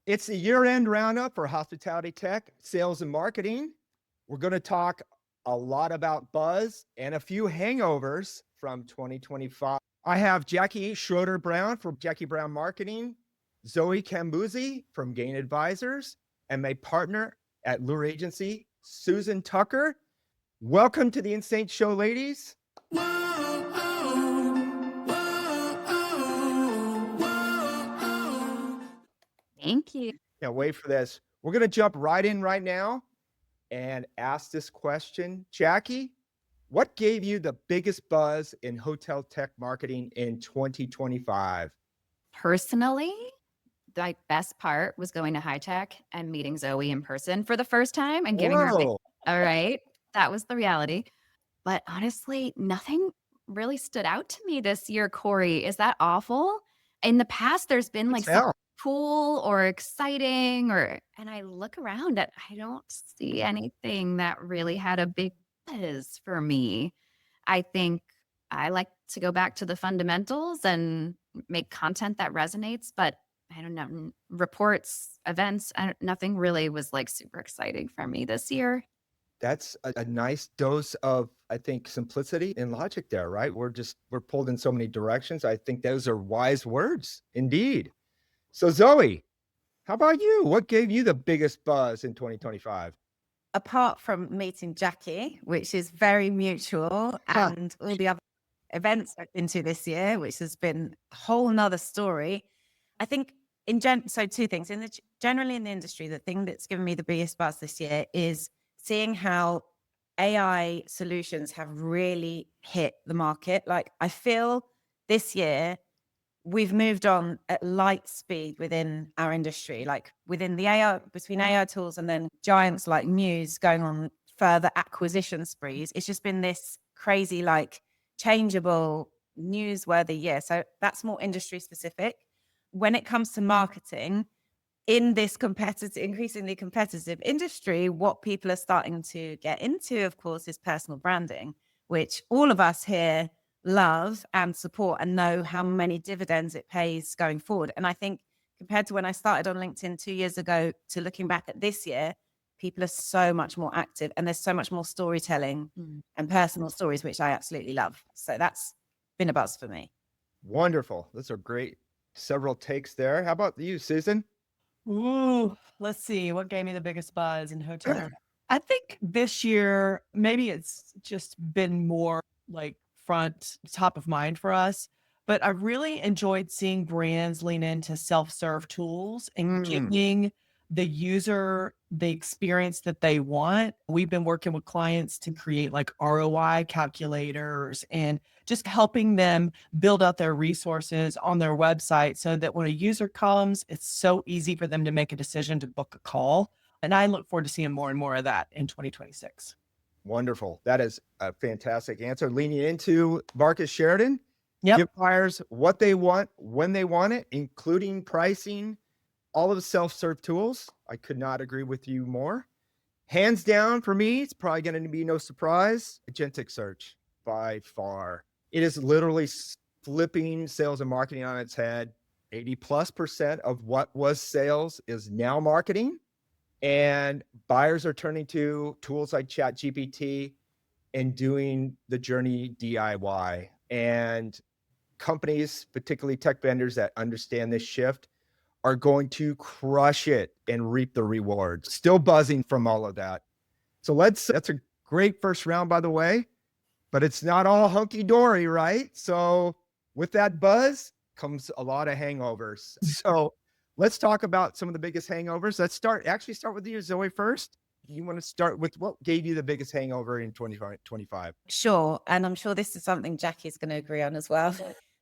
It's the year-end roundup for hospitality tech, sales, and marketing. We're going to talk a lot about buzz and a few hangovers from 2025. I have Jacki Schroeder Brown from Jacki Brown Marketing, Zoe Koumbouzi from Gain Advisors, and my partner at Lure Agency, Susan Tucker. Welcome to the InnSync Show, ladies. Thank you. Can't wait for this. We're going to jump right in right now and ask this question. Jacki, what gave you the biggest buzz in hotel tech marketing in 2025? Personally, the best part was going to High Tech and meeting Zoe in person for the first time and giving her a big, Whoa, all right. That was the reality. But honestly, nothing really stood out to me this year, Cory. Is that awful? In the past, there's been like something tell. cool or exciting, and I look around at, I don't see anything that really had a big buzz for me. I think I like to go back to the fundamentals and make content that resonates, but I don't know, reports, events, nothing really was like super exciting for me this year. That's a nice dose of, I think, simplicity and logic there, right? We're pulled in so many directions. I think those are wise words indeed. So, Zoe, how about you? What gave you the biggest buzz in 2025? Apart from meeting Jacki, which is very mutual, Huh. and all the other events I've been to this year, which has been a whole nother story. I think so two things. Generally in the industry, the thing that's given me the biggest buzz this year is seeing how AI solutions have really hit the market. Like, I feel this year we've moved on at light speed within our industry, like within the AI, between AI tools and then giants like Muse going on further acquisition sprees. It's just been this crazy, like, changeable, newsworthy year. So that's more industry specific. When it comes to marketing, in this increasingly competitive industry, what people are starting to get into, of course, is personal branding, which all of us here love and support and know how many dividends it pays going forward. And I think compared to when I started on LinkedIn 2 years ago to looking back at this year, people are so much more active and there's so much more storytelling and personal stories, which I absolutely love. So that's been a buzz for me. Wonderful. Those are great. Several takes there. How about you, Susan? Ooh, let's see. What gave me the biggest buzz in hotel? I think this year, maybe it's just been more like top of mind for us. But I really enjoyed seeing brands lean into self-serve tools and giving the user the experience that they want. We've been working with clients to create like ROI calculators and just helping them build out their resources on their website so that when a user comes, it's so easy for them to make a decision to book a call. And I look forward to seeing more and more of that in 2026. Wonderful. That is a fantastic answer. Leaning into Marcus Sheridan. Yep. Give buyers what they want, when they want it, including pricing, all of the self-serve tools. I could not agree with you more. Hands down for me, it's probably going to be no surprise, agentic search by far. It is literally flipping sales and marketing on its head. 80+% of what was sales is now marketing. And buyers are turning to tools like ChatGPT and doing the journey DIY. And companies, particularly tech vendors that understand this shift, are going to crush it and reap the rewards. Still buzzing from all of that. So that's a great first round, by the way, but it's not all hunky-dory, right? So with that buzz comes a lot of hangovers. So let's talk about some of the biggest hangovers. Let's start with you, Zoe, first. You want to start with what gave you the biggest hangover in 2025? Sure. And I'm sure this is something Jacki is going to agree on as well.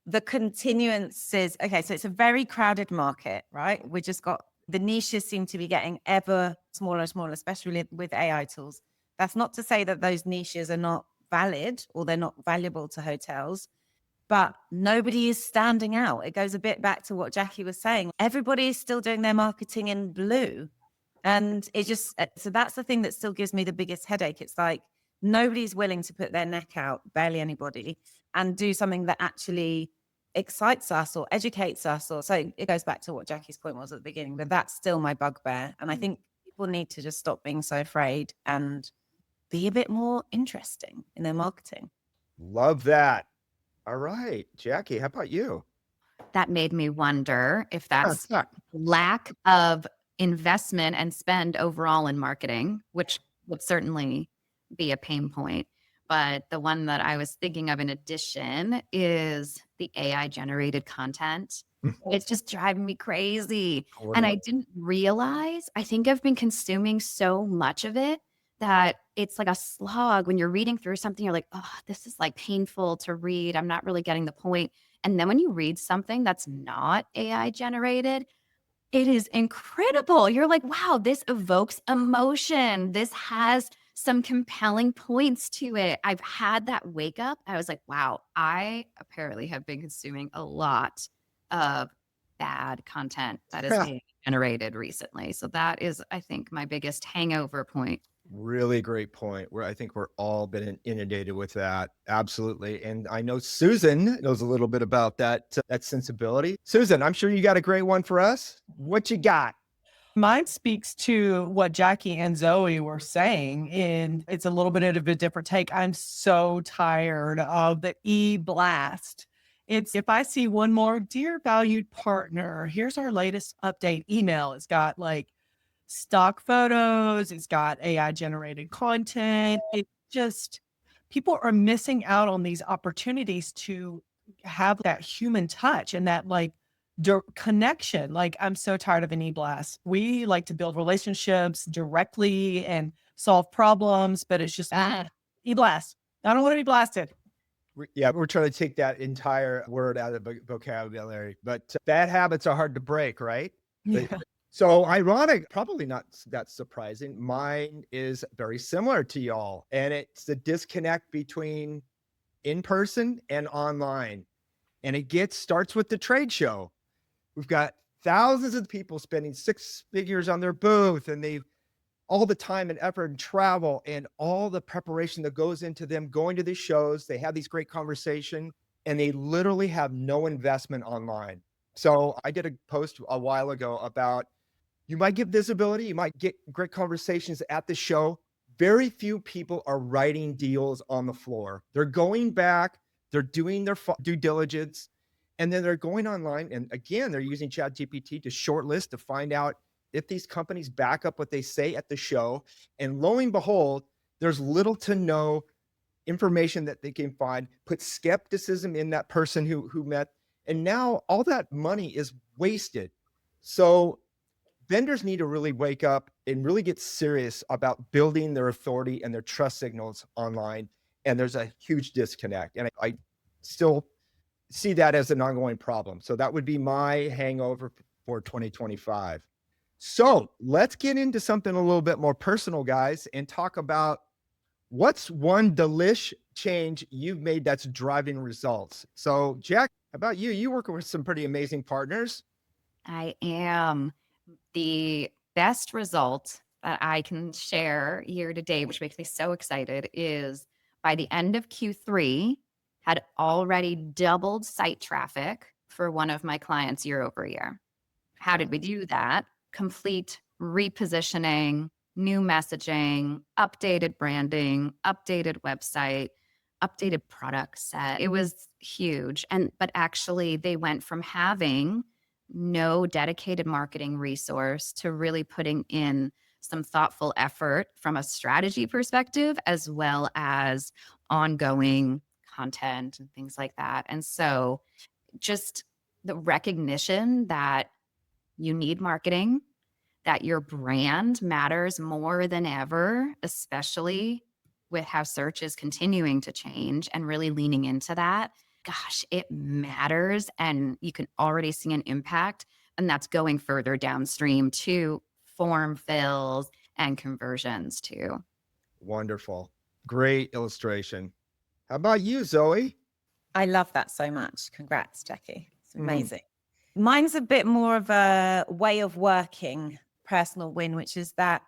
The continuances. Okay, so it's a very crowded market, right? We just got the niches seem to be getting ever smaller and smaller, especially with AI tools. That's not to say that those niches are not valid or they're not valuable to hotels, but nobody is standing out. It goes a bit back to what Jacki was saying. Everybody is still doing their marketing in blue. And so that's the thing that still gives me the biggest headache. It's like nobody's willing to put their neck out, barely anybody, and do something that actually excites us or educates us, or so it goes back to what Jacki's point was at the beginning, but that's still my bugbear. And I think people need to just stop being so afraid and be a bit more interesting in their marketing. Love that. All right, Jacki, how about you? That made me wonder if that's lack of investment and spend overall in marketing, which would certainly be a pain point. But the one that I was thinking of in addition is the AI generated content. It's just driving me crazy. And I didn't realize, I think I've been consuming so much of it that it's like a slog. When you're reading through something, you're like, oh, this is like painful to read. I'm not really getting the point. And then when you read something that's not AI generated, it is incredible. You're like, wow, this evokes emotion. This has some compelling points to it. I've had that wake up. I was like, wow, I apparently have been consuming a lot of bad content that is being generated recently. So that is, I think, my biggest hangover point. Really great point. Where I think we're all been inundated with that. Absolutely. And I know Susan knows a little bit about that sensibility. Susan, I'm sure you got a great one for us. What you got? Mine speaks to what Jacki and Zoe were saying, and it's a little bit of a different take. I'm so tired of the e-blast. It's if I see one more, dear valued partner, here's our latest update email. It's got like stock photos, it's got AI generated content. It just, people are missing out on these opportunities to have that human touch and that like connection. Like, I'm so tired of an e-blast. We like to build relationships directly and solve problems, but it's just e-blast. I don't want to be blasted. Yeah, we're trying to take that entire word out of the vocabulary, but bad habits are hard to break, right? Yeah. So ironic, probably not that surprising. Mine is very similar to y'all, and it's the disconnect between in person and online. And it starts with the trade show. We've got thousands of people spending 6 figures on their booth, and they've all the time and effort and travel and all the preparation that goes into them going to these shows. They have these great conversations, and they literally have no investment online. So I did a post a while ago about, you might get visibility, you might get great conversations at the show. Very few people are writing deals on the floor. They're going back, they're doing their due diligence, and then they're going online. And again, they're using ChatGPT to shortlist to find out if these companies back up what they say at the show. And lo and behold, there's little to no information that they can find, put skepticism in that person who met. And now all that money is wasted. So vendors need to really wake up and really get serious about building their authority and their trust signals online. And there's a huge disconnect. And I still see that as an ongoing problem. So that would be my hangover for 2025. So let's get into something a little bit more personal, guys, and talk about what's one delish change you've made that's driving results. So Jack, how about you? You work with some pretty amazing partners. I am. The best result that I can share year to date, which makes me so excited, is by the end of Q3, had already doubled site traffic for one of my clients year over year. How did we do that? Complete repositioning, new messaging, updated branding, updated website, updated product set. It was huge. But actually they went from having no dedicated marketing resource to really putting in some thoughtful effort from a strategy perspective, as well as ongoing content and things like that. And so just the recognition that you need marketing, that your brand matters more than ever, especially with how search is continuing to change, and really leaning into that. Gosh, it matters. And you can already see an impact. And that's going further downstream to form fills and conversions too. Wonderful. Great illustration. How about you, Zoe? I love that so much. Congrats, Jacki. It's amazing. Mine's a bit more of a way of working personal win, which is that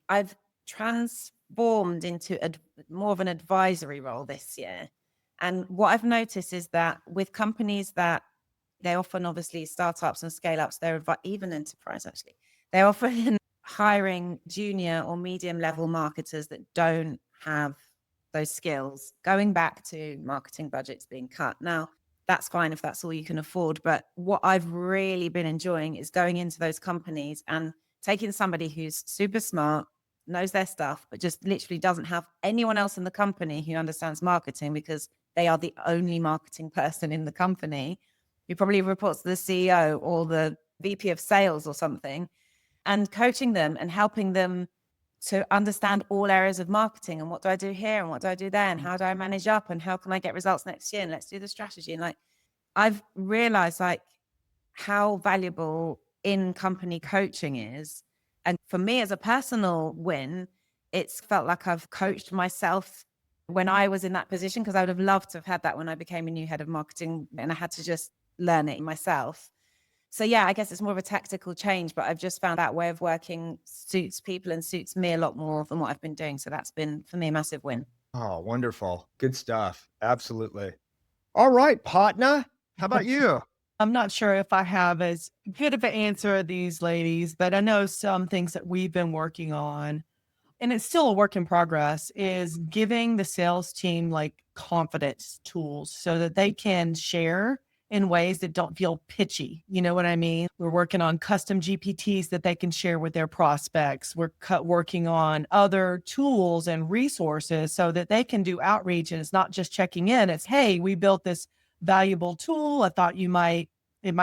I've transformed into more of an advisory role this year. And what I've noticed is that with companies that They often, obviously, startups and scale ups, they're even enterprise actually. They're often hiring junior or medium level marketers that don't have those skills, going back to marketing budgets being cut. Now, that's fine if that's all you can afford. But what I've really been enjoying is going into those companies and taking somebody who's super smart, knows their stuff, but just literally doesn't have anyone else in the company who understands marketing because they are the only marketing person in the company, who probably reports to the CEO or the VP of sales or something, and coaching them and helping them to understand all areas of marketing and what do I do here and what do I do there and how do I manage up and how can I get results next year and let's do the strategy. And like, I've realized like how valuable in company coaching is. And for me as a personal win, it's felt like I've coached myself when I was in that position, because I would have loved to have had that when I became a new head of marketing and I had to just learn it myself. So yeah, I guess it's more of a tactical change, but I've just found that way of working suits people and suits me a lot more than what I've been doing. So that's been, for me, a massive win. Oh, wonderful. Good stuff. Absolutely. All right, partner. How about you? I'm not sure if I have as good of an answer as these ladies, but I know some things that we've been working on, and it's still a work in progress, is giving the sales team like confidence tools so that they can share in ways that don't feel pitchy. You know what I mean? We're working on custom GPTs that they can share with their prospects. We're working on other tools and resources so that they can do outreach. And it's not just checking in. It's, hey, we built this valuable tool. I thought it might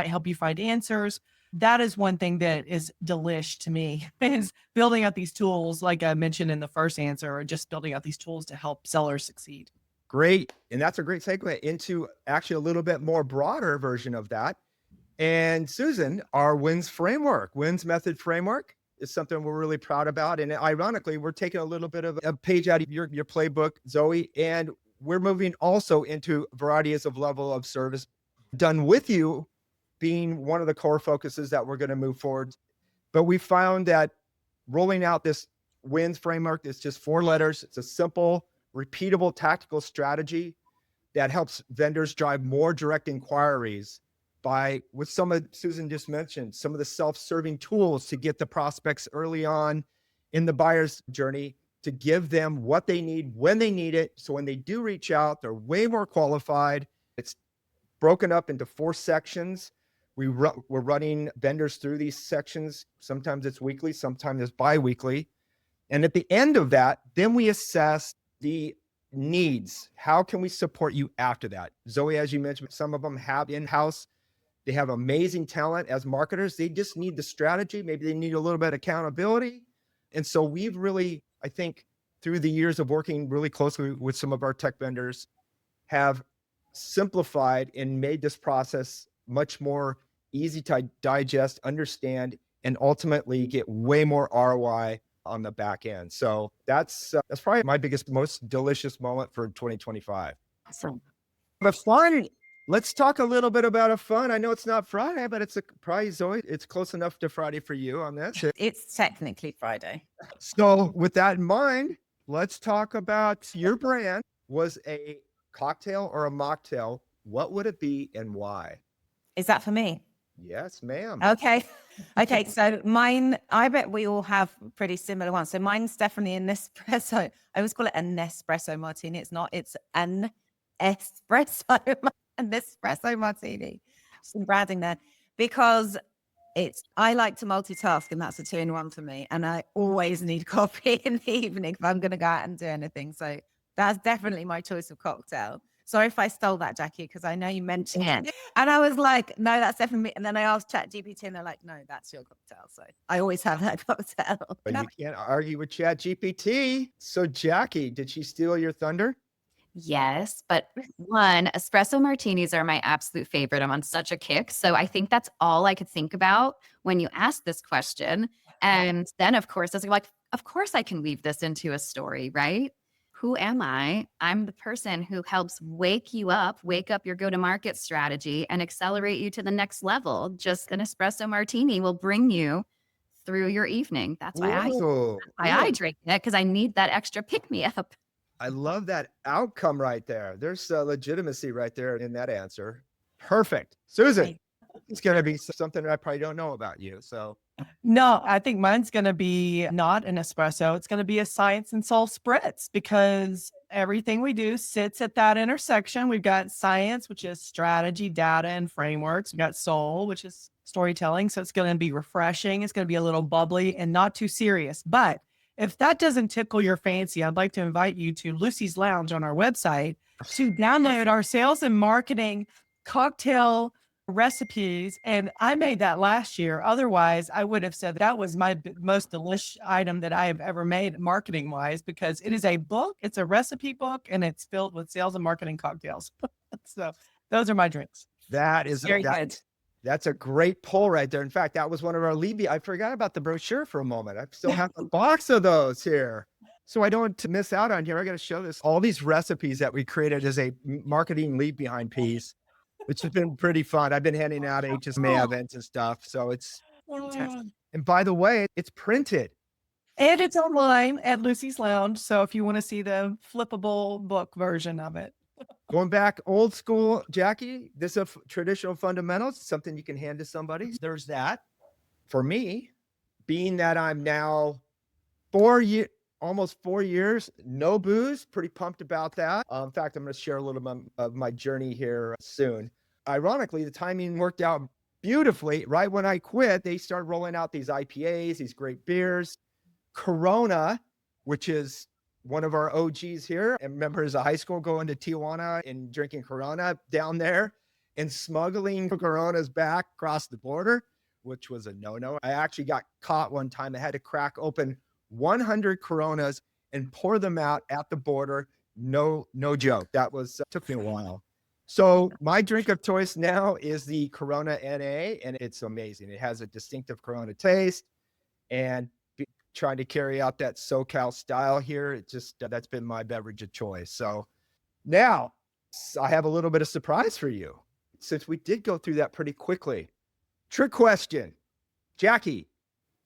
help you find answers. That is one thing that is delish to me, is building out these tools, like I mentioned in the first answer, or just building out these tools to help sellers succeed. Great. And that's a great segue into actually a little bit more broader version of that. And Susan, our WINS framework, WINS method framework, is something we're really proud about. And ironically, we're taking a little bit of a page out of your playbook, Zoe, and we're moving also into varieties of level of service done with you being one of the core focuses that we're going to move forward. But we found that rolling out this WINS framework is just 4 letters. It's a simple, repeatable tactical strategy that helps vendors drive more direct inquiries by, with some of Susan just mentioned, some of the self-serving tools to get the prospects early on in the buyer's journey, to give them what they need when they need it. So when they do reach out, they're way more qualified. It's broken up into 4 sections. We're running vendors through these sections. Sometimes it's weekly, sometimes it's bi-weekly. And at the end of that, then we assess the needs. How can we support you after that? Zoe, as you mentioned, some of them have in-house. They have amazing talent as marketers. They just need the strategy. Maybe they need a little bit of accountability. And so we've really, I think, through the years of working really closely with some of our tech vendors, have simplified and made this process much more easy to digest, understand, and ultimately get way more ROI on the back end. So that's probably my biggest, most delicious moment for 2025. Awesome. But fun. Let's talk a little bit about a fun. I know it's not Friday, but it's probably, Zoe, it's close enough to Friday for you on this. It's technically Friday. So with that in mind, let's talk about your brand. Was a cocktail or a mocktail? What would it be and why? Is that for me? Yes, ma'am. Okay. Okay. So mine, I bet we all have pretty similar ones. So mine's definitely an espresso. I always call it a Nespresso martini. It's not, it's an espresso martini. Some branding there, because I like to multitask, and that's a 2-in-1 for me. And I always need coffee in the evening if I'm going to go out and do anything. So that's definitely my choice of cocktail. Sorry if I stole that, Jacki, because I know you mentioned it. And I was like, no, that's definitely me. And then I asked ChatGPT and they're like, no, that's your cocktail. So I always have that cocktail. But you can't argue with ChatGPT. So Jacki, did she steal your thunder? Yes, but one, espresso martinis are my absolute favorite. I'm on such a kick. So I think that's all I could think about when you asked this question. And then, of course, I was like, of course I can weave this into a story, right? Who am I? I'm the person who helps wake up your go-to-market strategy and accelerate you to the next level. Just an espresso martini will bring you through your evening. That's why I drink it, because I need that extra pick-me-up. I love that outcome right there. There's legitimacy right there in that answer. Perfect. Susan, It's going to be something that I probably don't know about you. So No, I think mine's going to be not an espresso. It's going to be a science and soul spritz because everything we do sits at that intersection. We've got science, which is strategy, data, and frameworks. We've got soul, which is storytelling. So it's going to be refreshing. It's going to be a little bubbly and not too serious. But if that doesn't tickle your fancy, I'd like to invite you to Lucy's Lounge on our website to download our sales and marketing cocktail recipes. And I made that last year. Otherwise, I would have said that was my most delicious item that I have ever made marketing wise, because it is a book, it's a recipe book, and it's filled with sales and marketing cocktails. So those are my drinks. that is Very good. That's a great pull right there. In fact, that was one of our Libby. I forgot about the brochure for a moment. I still have a box of those here. So I don't want to miss out on here. I got to show this, all these recipes that we created as a marketing leave behind piece, which has been pretty fun. I've been handing out HSMA events and stuff. So it's, and by the way, it's printed. And it's online at Lucy's Lounge. So if you want to see the flippable book version of it. Going back old school, Jacki, this is traditional fundamentals, something you can hand to somebody. There's that. For me, being that I'm now almost 4 years, no booze, pretty pumped about that. In fact, I'm going to share a little bit of my journey here soon. Ironically, the timing worked out beautifully. Right when I quit, they started rolling out these IPAs, these great beers. Corona, which is one of our OGs here, and remember as a high school going to Tijuana and drinking Corona down there and smuggling Coronas back across the border, which was a no-no. I actually got caught one time. I had to crack open 100 Coronas and pour them out at the border. No joke. That was, took me a while. So my drink of choice now is the Corona NA, and it's amazing. It has a distinctive Corona taste, and trying to carry out that SoCal style here. It just, that's been my beverage of choice. So now I have a little bit of surprise for you, since we did go through that pretty quickly. Trick question. Jacki,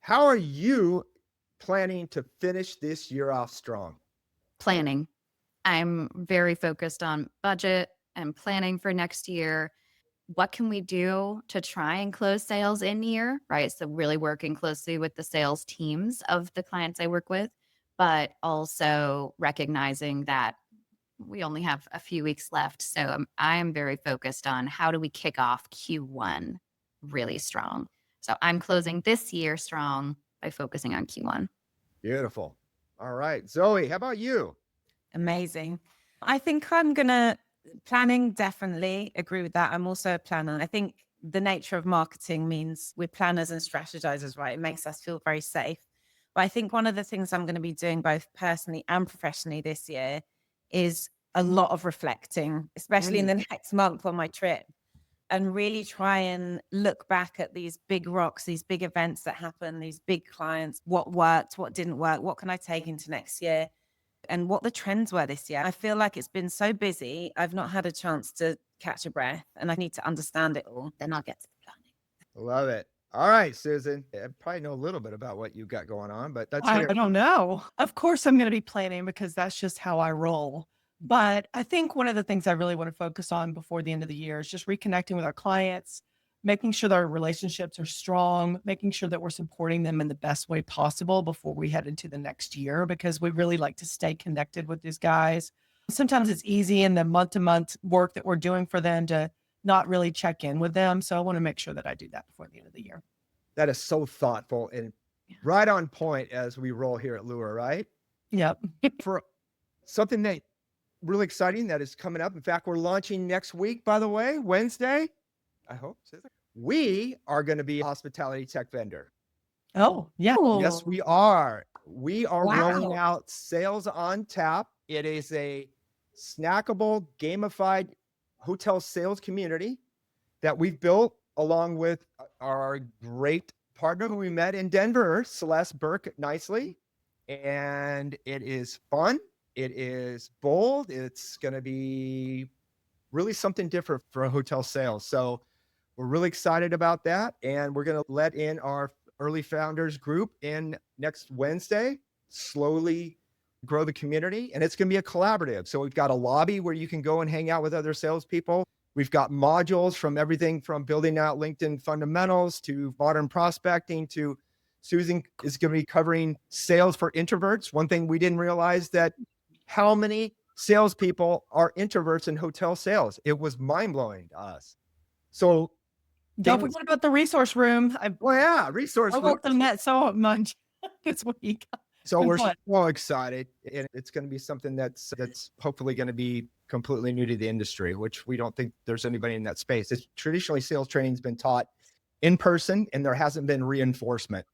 how are you planning to finish this year off strong? Planning. I'm very focused on budget and planning for next year. What can we do to try and close sales in year, right? So really working closely with the sales teams of the clients I work with, but also recognizing that we only have a few weeks left. So I am very focused on how do we kick off Q1 really strong. So I'm closing this year strong by focusing on Q1. Beautiful. All right. Zoe, how about you? Amazing. I think I'm going to planning, definitely agree with that. I'm also a planner. I think the nature of marketing means we're planners and strategizers, right? It makes us feel very safe. But I think one of the things I'm going to be doing both personally and professionally this year is a lot of reflecting, especially in the next month on my trip, and really try and look back at these big rocks, these big events that happen, these big clients, what worked, what didn't work, what can I take into next year, and what the trends were this year. I feel like it's been so busy. I've not had a chance to catch a breath, and I need to understand it all. Then I'll get to the planning. Love it. All right, Susan. I probably know a little bit about what you've got going on, but that's I don't know. Of course, I'm going to be planning because that's just how I roll. But I think one of the things I really want to focus on before the end of the year is just reconnecting with our clients, making sure that our relationships are strong, making sure that we're supporting them in the best way possible before we head into the next year, because we really like to stay connected with these guys. Sometimes it's easy in the month-to-month work that we're doing for them to not really check in with them. So I want to make sure that I do that before the end of the year. That is so thoughtful and right on point as we roll here at Lure, right? Yep. For something that really exciting that is coming up. In fact, we're launching next week, by the way, Wednesday. I hope. We are going to be a hospitality tech vendor. Oh, yeah. Yes, we are. We are rolling out Sales on Tap. It is a snackable, gamified hotel sales community that we've built along with our great partner who we met in Denver, Celeste Burke, nicely. And it is fun. It is bold. It's going to be really something different for hotel sales. So we're really excited about that. And we're going to let in our early founders group in next Wednesday, slowly grow the community. And it's going to be a collaborative. So we've got a lobby where you can go and hang out with other salespeople. We've got modules from everything from building out LinkedIn fundamentals to modern prospecting to Susan is going to be covering sales for introverts. One thing we didn't realize that how many salespeople are introverts in hotel sales. It was mind blowing to us. So Don't forget about the resource room. resource. I worked on that so much this week. So we're fun. so excited, and it's going to be something that's hopefully going to be completely new to the industry, which we don't think there's anybody in that space. It's traditionally sales training's been taught in person, and there hasn't been reinforcement.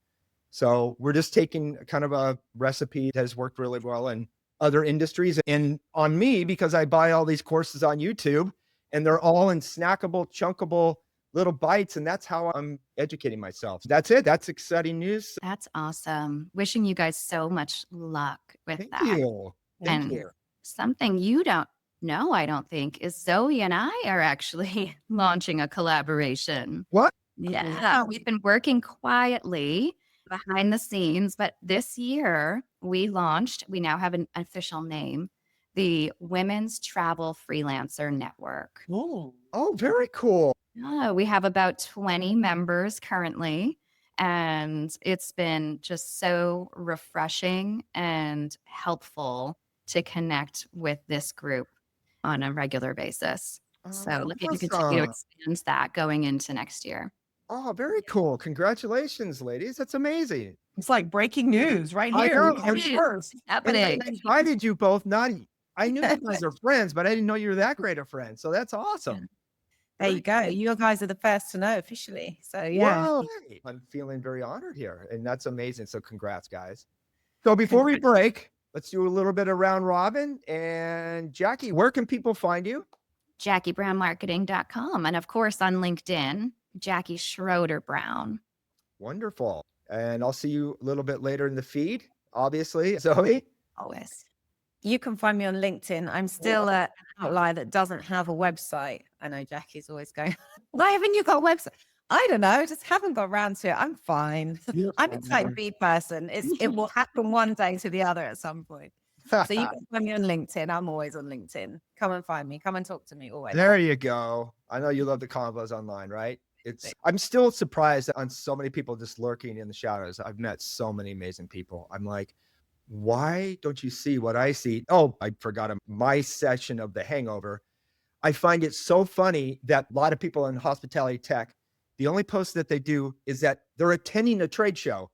So we're just taking kind of a recipe that has worked really well in other industries and on me, because I buy all these courses on YouTube, and they're all in snackable, chunkable little bites, and that's how I'm educating myself. That's it. That's exciting news. That's awesome. Wishing you guys so much luck with Thank that. you. Thank And you. something you don't know, I don't think, is Zoe and I are actually launching a collaboration. What? Yeah, we've been working quietly behind the scenes, but this year we now have an official name, the Women's Travel Freelancer Network. Ooh. Oh, very cool. We have about 20 members currently, and it's been just so refreshing and helpful to connect with this group on a regular basis. So looking to continue to expand that going into next year. Oh, very cool. Congratulations, ladies. That's amazing. It's like breaking news right I here. know. Heard it first. And Happening. I invited you both. I knew you guys are friends, but I didn't know you were that great of friends. So that's awesome. There you go. You guys are the first to know officially. So yeah. Wow. I'm feeling very honored here, and that's amazing. So congrats, guys. So before we break, let's do a little bit of round robin. And Jacki, where can people find you? JackiBrownMarketing.com. And of course on LinkedIn, Jacki Schroeder Brown. Wonderful. And I'll see you a little bit later in the feed, obviously. Zoe? Always. You can find me on LinkedIn. I'm still an outlier that doesn't have a website. I know Jacki's always going, why haven't you got a website? I don't know. Just haven't got around to it. I'm fine. I'm a type B person. It will happen one day to the other at some point. So you can find me on LinkedIn. I'm always on LinkedIn. Come and find me. Come and talk to me always. There you go. I know you love the convos online, right? I'm still surprised on so many people just lurking in the shadows. I've met so many amazing people. I'm like, why don't you see what I see? Oh, I forgot my session of the Hangover. I find it so funny that a lot of people in hospitality tech, the only post that they do is that they're attending a trade show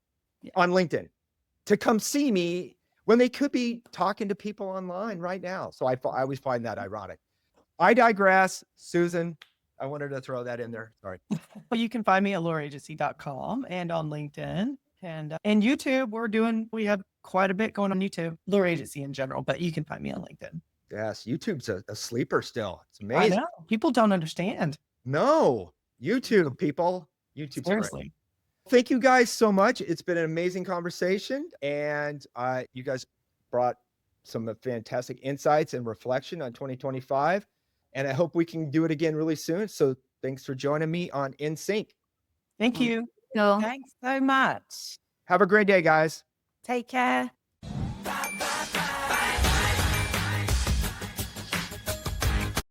on LinkedIn to come see me when they could be talking to people online right now. So I always find that ironic. I digress. Susan, I wanted to throw that in there. Sorry. Well, you can find me at lureagency.com and on LinkedIn. And YouTube, we have quite a bit going on YouTube, Lure Agency in general, but you can find me on LinkedIn. Yes, YouTube's a sleeper still. It's I amazing. know. People don't understand. No, YouTube people. YouTube's Seriously. great. Thank you guys so much. It's been an amazing conversation, and you guys brought some fantastic insights and reflection on 2025. And I hope we can do it again really soon. So thanks for joining me on InnSync. Thank you. So Thanks so much. Have a great day, guys. Take care.